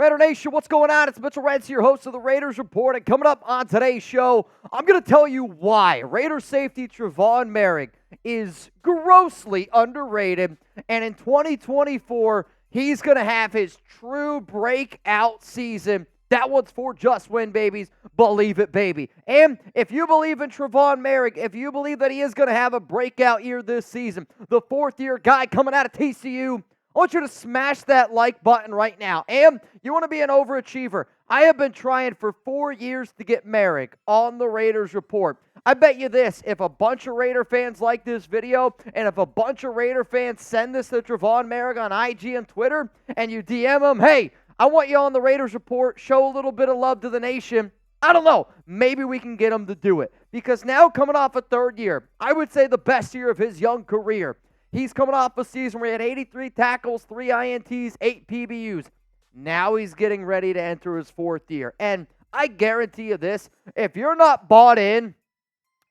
Raider Nation, what's going on? It's Mitchell Renz, your host of the Raiders Report, and coming up on today's show, I'm going to tell you why Raider safety Tre'von Moehrig is grossly underrated, and in 2024, he's going to have his true breakout season. That one's for just win, babies. Believe it, baby. And if you believe in Tre'von Moehrig, if you believe that he is going to have a breakout year this season, the fourth-year guy coming out of TCU, I want you to smash that like button right now. And you want to be an overachiever. I have been trying for 4 years to get Moehrig on the Raiders Report. I bet you this, if a bunch of Raider fans like this video, and if a bunch of Raider fans send this to Tre'von Moehrig on IG and Twitter, and you DM him, hey, I want you on the Raiders Report, show a little bit of love to the nation. I don't know. Maybe we can get him to do it. Because now coming off a third year, I would say the best year of his young career. He's coming off a season where he had 83 tackles, 3 INTs, 8 PBUs. Now he's getting ready to enter his fourth year. And I guarantee you this, if you're not bought in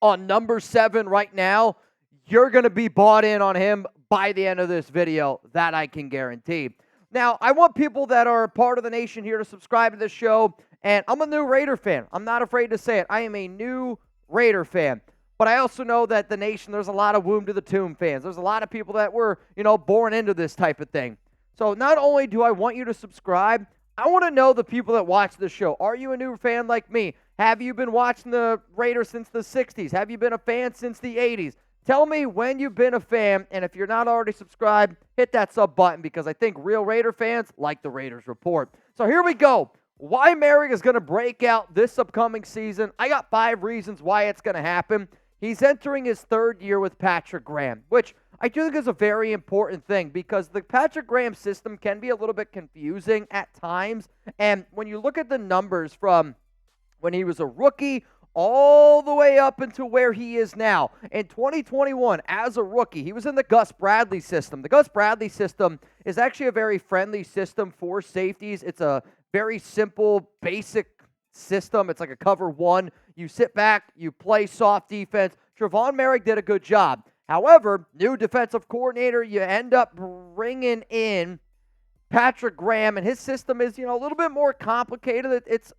on number 7 right now, you're going to be bought in on him by the end of this video. That I can guarantee. Now, I want people that are part of the nation here to subscribe to this show, and I'm a new Raider fan. I'm not afraid to say it. I am a new Raider fan. But I also know that the nation, there's a lot of womb to the tomb fans. There's a lot of people that were, born into this type of thing. So not only do I want you to subscribe, I want to know the people that watch this show. Are you a new fan like me? Have you been watching the Raiders since the 60s? Have you been a fan since the 80s? Tell me when you've been a fan, and if you're not already subscribed, hit that sub button because I think real Raider fans like the Raiders Report. So here we go. Why Moehrig is going to break out this upcoming season. I got 5 reasons why it's going to happen. He's entering his third year with Patrick Graham, which I do think is a very important thing because the Patrick Graham system can be a little bit confusing at times. And when you look at the numbers from when he was a rookie all the way up into where he is now. In 2021, as a rookie, he was in the Gus Bradley system. The Gus Bradley system is actually a very friendly system for safeties. It's a very simple, basic system. It's like a cover one. You sit back, you play soft defense. Tre'von Moehrig did a good job. However, new defensive coordinator, you end up bringing in Patrick Graham, and his system is, a little bit more complicated. It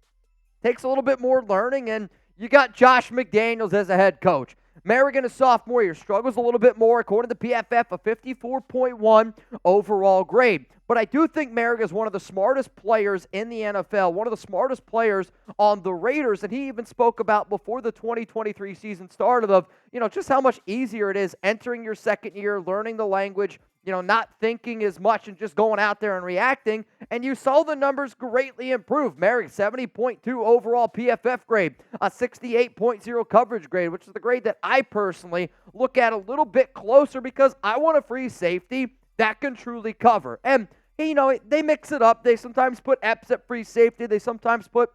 takes a little bit more learning, and you got Josh McDaniels as a head coach. Moehrig in a sophomore year struggles a little bit more. According to PFF, a 54.1 overall grade. But I do think Moehrig is one of the smartest players in the NFL, one of the smartest players on the Raiders, and he even spoke about before the 2023 season started of, just how much easier it is entering your second year, learning the language, not thinking as much and just going out there and reacting, and you saw the numbers greatly improve. Moehrig, 70.2 overall PFF grade, a 68.0 coverage grade, which is the grade that I personally look at a little bit closer because I want a free safety that can truly cover. And, they mix it up. They sometimes put Epps at free safety. They sometimes put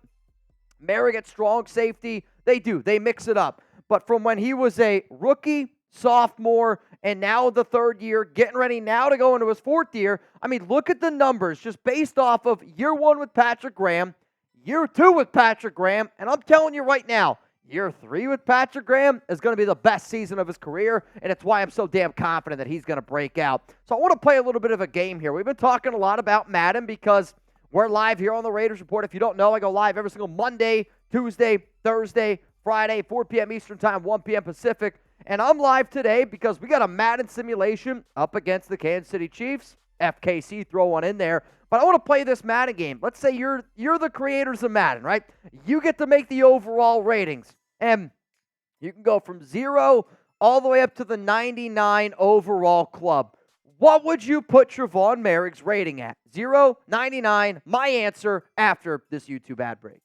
Moehrig at strong safety. They do. They mix it up. But from when he was a rookie, sophomore, and now the third year, getting ready now to go into his fourth year, look at the numbers just based off of year 1 with Patrick Graham, year 2 with Patrick Graham, and I'm telling you right now, year 3 with Patrick Graham is going to be the best season of his career, and it's why I'm so damn confident that he's going to break out. So I want to play a little bit of a game here. We've been talking a lot about Madden because we're live here on the Raiders Report. If you don't know, I go live every single Monday, Tuesday, Thursday, Friday, 4 p.m. Eastern Time, 1 p.m. Pacific. And I'm live today because we got a Madden simulation up against the Kansas City Chiefs. FKC, throw one in there. But I want to play this Madden game. Let's say you're the creators of Madden, right? You get to make the overall ratings. And you can go from 0 all the way up to the 99 overall club. What would you put Tre'von Moehrig's rating at? 0, 99, my answer after this YouTube ad break.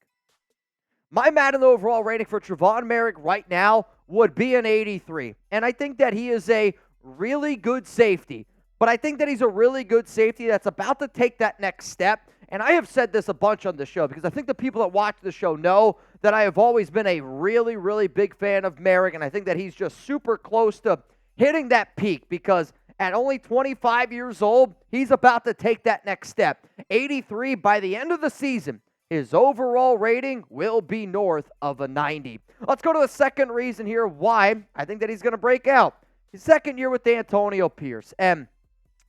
My Madden overall rating for Tre'von Moehrig right now would be an 83. And I think that he is a really good safety. But I think that he's a really good safety that's about to take that next step. And I have said this a bunch on the show because I think the people that watch the show know that I have always been a really, really big fan of Moehrig. And I think that he's just super close to hitting that peak because at only 25 years old, he's about to take that next step. 83 by the end of the season. His overall rating will be north of a 90. Let's go to the second reason here why I think that he's going to break out. His second year with Antonio Pierce. And,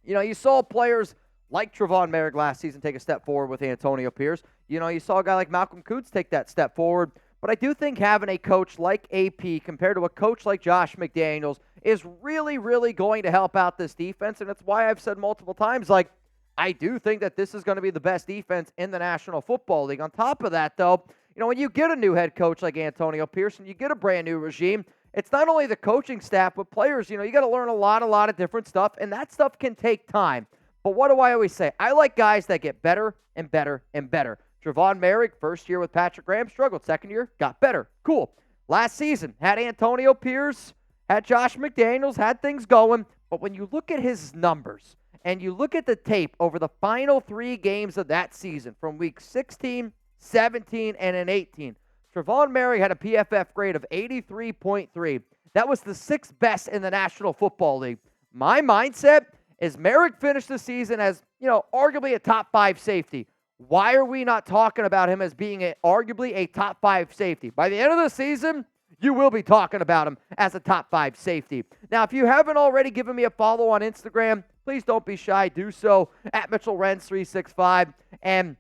you saw players like Tre'von Moehrig last season take a step forward with Antonio Pierce. You saw a guy like Malcolm Kuntz take that step forward. But I do think having a coach like AP compared to a coach like Josh McDaniels is really, really going to help out this defense. And that's why I've said multiple times, I do think that this is going to be the best defense in the National Football League. On top of that, though, when you get a new head coach like Antonio Pierce and you get a brand new regime, it's not only the coaching staff, but players, you got to learn a lot of different stuff, and that stuff can take time. But what do I always say? I like guys that get better and better and better. Trevon Moehrig, first year with Patrick Graham, struggled. Second year, got better. Cool. Last season, had Antonio Pierce, had Josh McDaniels, had things going. But when you look at his numbers and you look at the tape over the final 3 games of that season, from week 16, 17, and in 18, Trevon Moehrig had a PFF grade of 83.3. That was the 6th best in the National Football League. My mindset is Moehrig finished the season as, arguably a top 5 safety. Why are we not talking about him as being arguably a top 5 safety? By the end of the season, you will be talking about him as a top 5 safety. Now, if you haven't already given me a follow on Instagram, please don't be shy. Do so at Mitchell Renz 365. And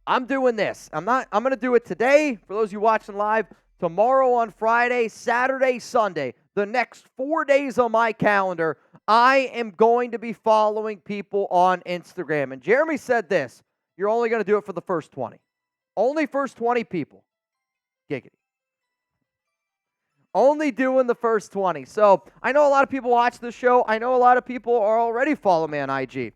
I'm doing this. I'm going to do it today for those of you watching live, tomorrow on Friday, Saturday, Sunday. The next 4 days on my calendar, I am going to be following people on Instagram. And Jeremy said this. You're only going to do it for the first 20. Only first 20 people. Giggity. Only doing the first 20. So I know a lot of people watch this show. I know a lot of people are already following me on IG.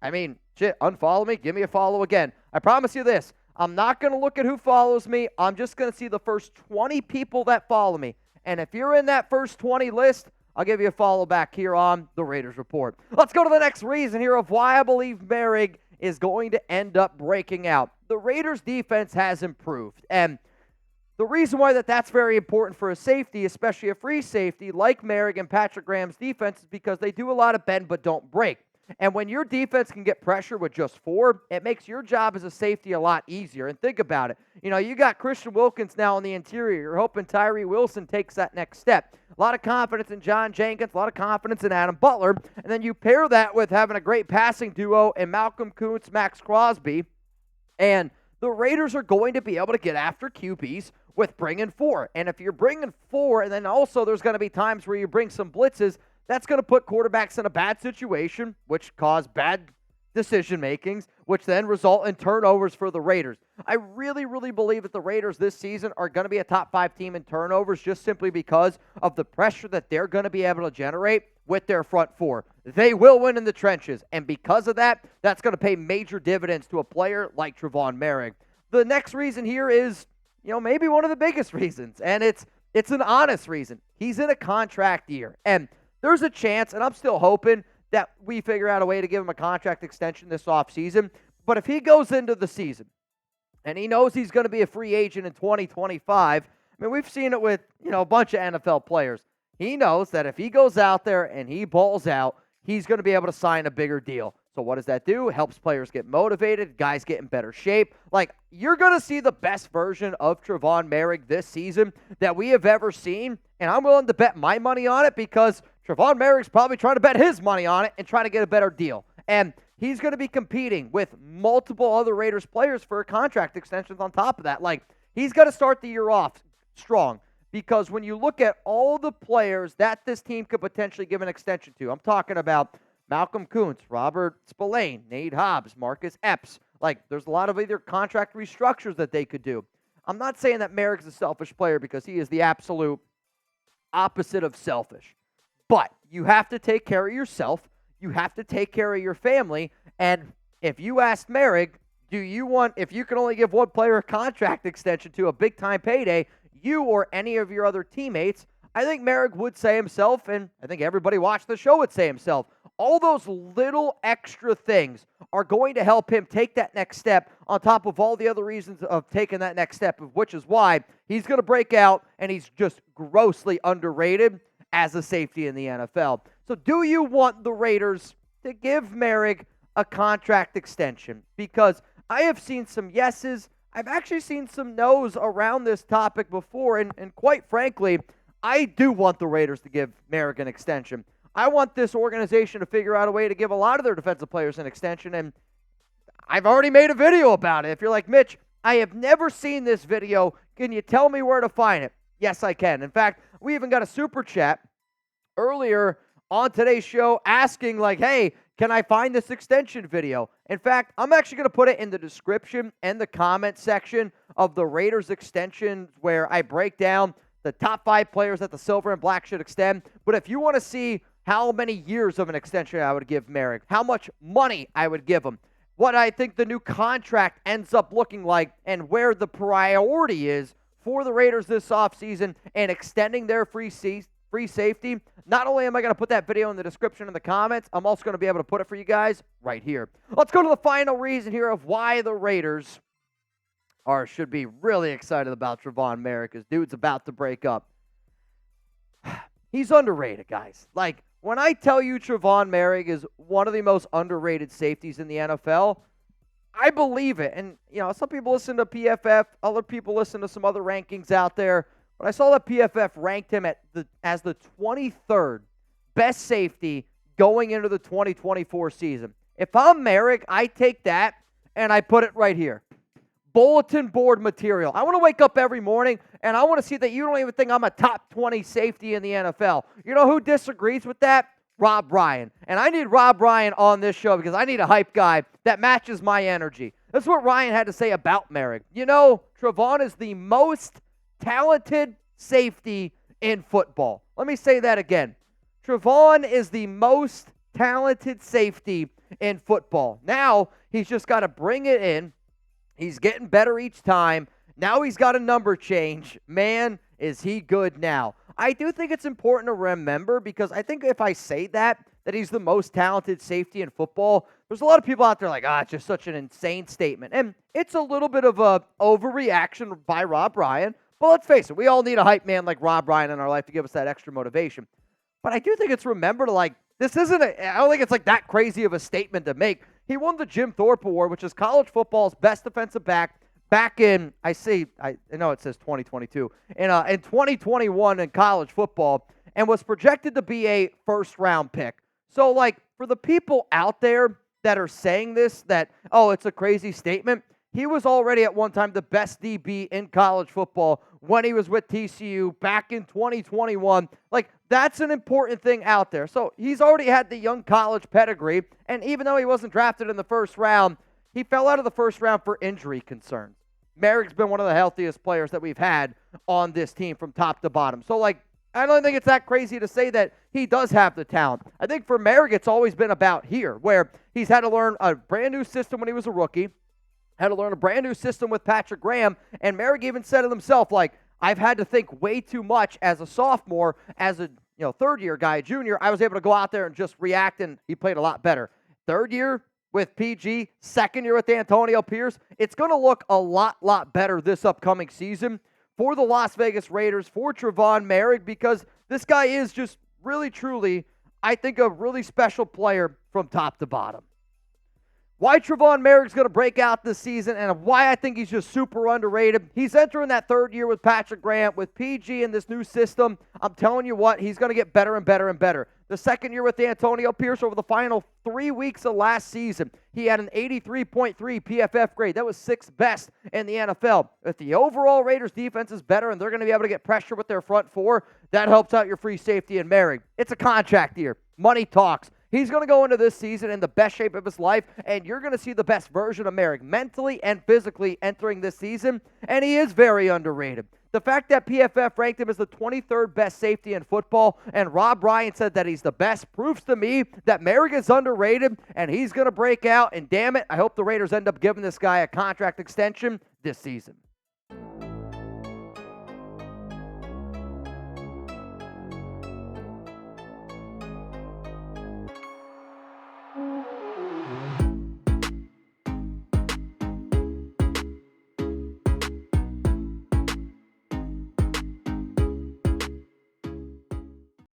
I mean, shit, unfollow me. Give me a follow again. I promise you this. I'm not going to look at who follows me. I'm just going to see the first 20 people that follow me. And if you're in that first 20 list, I'll give you a follow back here on the Raiders Report. Let's go to the next reason here of why I believe Moehrig is going to end up breaking out. The Raiders' defense has improved, and the reason why that's very important for a safety, especially a free safety like Moehrig and Patrick Graham's defense, is because they do a lot of bend but don't break. And when your defense can get pressure with just 4, it makes your job as a safety a lot easier. And think about it. You got Christian Wilkins now on the interior. You're hoping Tyree Wilson takes that next step. A lot of confidence in John Jenkins, a lot of confidence in Adam Butler. And then you pair that with having a great passing duo in Malcolm Kuntz, Max Crosby. And the Raiders are going to be able to get after QBs with bringing 4. And if you're bringing 4, and then also there's going to be times where you bring some blitzes, that's going to put quarterbacks in a bad situation, which cause bad decision-makings, which then result in turnovers for the Raiders. I really, really believe that the Raiders this season are going to be a top 5 team in turnovers just simply because of the pressure that they're going to be able to generate with their front 4. They will win in the trenches, and because of that, that's going to pay major dividends to a player like Trevon Moehrig. The next reason here is, maybe one of the biggest reasons, and it's an honest reason. He's in a contract year, and there's a chance, and I'm still hoping, that we figure out a way to give him a contract extension this offseason. But if he goes into the season and he knows he's going to be a free agent in 2025, I mean, we've seen it with, a bunch of NFL players. He knows that if he goes out there and he balls out, he's going to be able to sign a bigger deal. So what does that do? It helps players get motivated, guys get in better shape. You're going to see the best version of Trevon Moehrig this season that we have ever seen, and I'm willing to bet my money on it because Trevon Moehrig's probably trying to bet his money on it and trying to get a better deal. And he's going to be competing with multiple other Raiders players for contract extensions on top of that. He's got to start the year off strong because when you look at all the players that this team could potentially give an extension to, I'm talking about Malcolm Kuntz, Robert Spillane, Nate Hobbs, Marcus Epps. There's a lot of either contract restructures that they could do. I'm not saying that Moehrig's a selfish player because he is the absolute opposite of selfish. But you have to take care of yourself. You have to take care of your family. And if you ask Moehrig, if you can only give one player a contract extension to a big-time payday, you or any of your other teammates, I think Moehrig would say himself, and I think everybody watching the show would say himself, all those little extra things are going to help him take that next step on top of all the other reasons of taking that next step, which is why he's going to break out, and he's just grossly underrated as a safety in the NFL. So do you want the Raiders to give Moehrig a contract extension? Because I have seen some yeses. I've actually seen some no's around this topic before, and quite frankly, I do want the Raiders to give Moehrig an extension. I want this organization to figure out a way to give a lot of their defensive players an extension, and I've already made a video about it. If you're like, Mitch, I have never seen this video. Can you tell me where to find it? Yes, I can. In fact, we even got a super chat earlier on today's show asking, like, hey, can I find this extension video? In fact, I'm actually going to put it in the description and the comment section of the Raiders extension where I break down the top 5 players that the silver and black should extend. But if you want to see how many years of an extension I would give Moehrig, how much money I would give him, what I think the new contract ends up looking like, and where the priority is for the Raiders this offseason and extending their free safety, not only am I going to put that video in the description and the comments, I'm also going to be able to put it for you guys right here. Let's go to the final reason here of why the Raiders should be really excited about Trevon Moehrig, because dude's about to break up. He's underrated, guys. Like, when I tell you Trevon Moehrig is one of the most underrated safeties in the NFL, I believe it. And, you know, some people listen to PFF, other people listen to some other rankings out there. But I saw that PFF ranked him as the 23rd best safety going into the 2024 season. If I'm Moehrig, I take that and I put it right here. Bulletin board material. I want to wake up every morning and I want to see that you don't even think I'm a top 20 safety in the NFL. You know who disagrees with that? Rob Ryan. And I need Rob Ryan on this show because I need a hype guy that matches my energy. That's what Ryan had to say about Moehrig. You know, Trevon is the most talented safety in football. Let me say that again. Trevon is the most talented safety in football. Now, he's just got to bring it in. He's getting better each time. Now he's got a number change. Man, is he good now. I do think it's important to remember, because I think if I say that he's the most talented safety in football, there's a lot of people out there like, it's just such an insane statement. And it's a little bit of a overreaction by Rob Ryan. But let's face it, we all need a hype man like Rob Ryan in our life to give us that extra motivation. But I do think it's remembered, like, this isn't I don't think it's like that crazy of a statement to make. He won the Jim Thorpe Award, which is college football's best defensive back in, I know it says 2022, in 2021 in college football, and was projected to be a first-round pick. So, like, for the people out there that are saying this, that, it's a crazy statement, he was already at one time the best DB in college football when he was with TCU back in 2021. Like, that's an important thing out there. So he's already had the young college pedigree, and even though he wasn't drafted in the first round, he fell out of the first round for injury concerns. Moehrig's been one of the healthiest players that we've had on this team from top to bottom. So, like, I don't think it's that crazy to say that he does have the talent. I think for Moehrig, it's always been about here, where he's had to learn a brand new system when he was a rookie, had to learn a brand new system with Patrick Graham, and Moehrig even said it himself, like, I've had to think way too much as a sophomore. As a third-year guy, junior, I was able to go out there and just react, and he played a lot better. Third year with PG, second year with Antonio Pierce, it's going to look a lot better this upcoming season for the Las Vegas Raiders, for Trevon Moehrig, because this guy is just really, truly, I think, a really special player from top to bottom. Why Trevon Moehrig's going to break out this season and why I think he's just super underrated. He's entering that third year with Patrick Graham, with PG in this new system. I'm telling you what, he's going to get better and better and better. The second year with Antonio Pierce, over the final 3 weeks of last season, he had an 83.3 PFF grade. That was 6th best in the NFL. If the overall Raiders defense is better and they're going to be able to get pressure with their front four, that helps out your free safety in Moehrig. It's a contract year. Money talks. He's going to go into this season in the best shape of his life, and you're going to see the best version of Moehrig mentally and physically entering this season, and he is very underrated. The fact that PFF ranked him as the 23rd best safety in football, and Rob Ryan said that he's the best, proves to me that Moehrig is underrated, and he's going to break out, and damn it, I hope the Raiders end up giving this guy a contract extension this season.